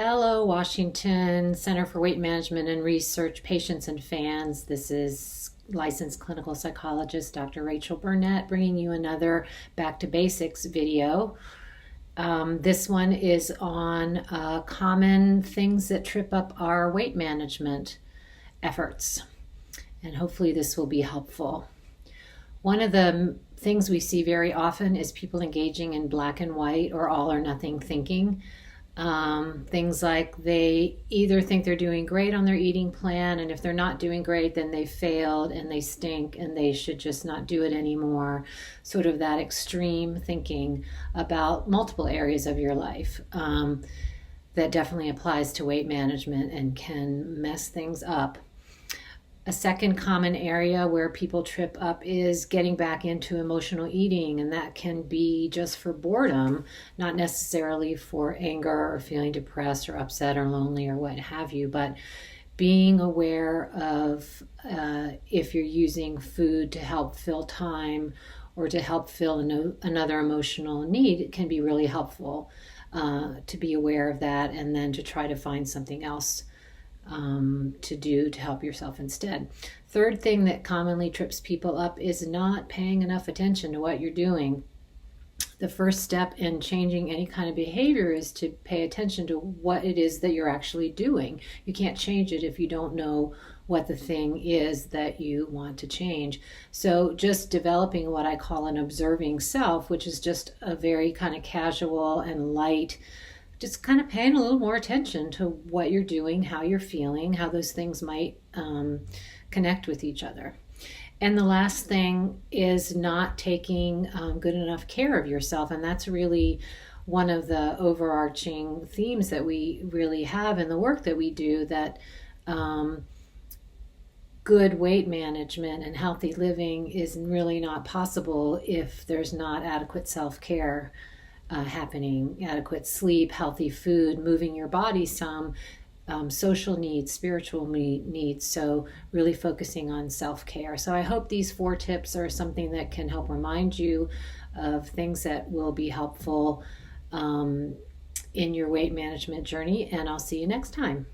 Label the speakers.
Speaker 1: Hello, Washington Center for Weight Management and Research, patients and fans. This is licensed clinical psychologist Dr. Rachel Burnett bringing you another Back to Basics video. This one is on common things that trip up our weight management efforts, and hopefully this will be helpful. One of the things we see very often is people engaging in black and white or all or nothing thinking. Things like they either think they're doing great on their eating plan, and if they're not doing great, then they failed and they stink and they should just not do it anymore. Sort of that extreme thinking about multiple areas of your life that definitely applies to weight management and can mess things up. A second common area where people trip up is getting back into emotional eating, and that can be just for boredom, not necessarily for anger or feeling depressed or upset or lonely or what have you, but being aware of if you're using food to help fill time or to help fill another emotional need, it can be really helpful to be aware of that and then to try to find something else to do to help yourself instead. Third thing that commonly trips people up is not paying enough attention to what you're doing. The first step in changing any kind of behavior is to pay attention to what it is that you're actually doing. You can't change it if you don't know what the thing is that you want to change. So just developing what I call an observing self, which is just a very kind of casual and light, just kind of paying a little more attention to what you're doing, how you're feeling, how those things might connect with each other. And the last thing is not taking good enough care of yourself. And that's really one of the overarching themes that we really have in the work that we do, that good weight management and healthy living is really not possible if there's not adequate self-care happening, adequate sleep, healthy food, moving your body some, social needs, spiritual needs. So really focusing on self-care. So I hope these 4 tips are something that can help remind you of things that will be helpful in your weight management journey. And I'll see you next time.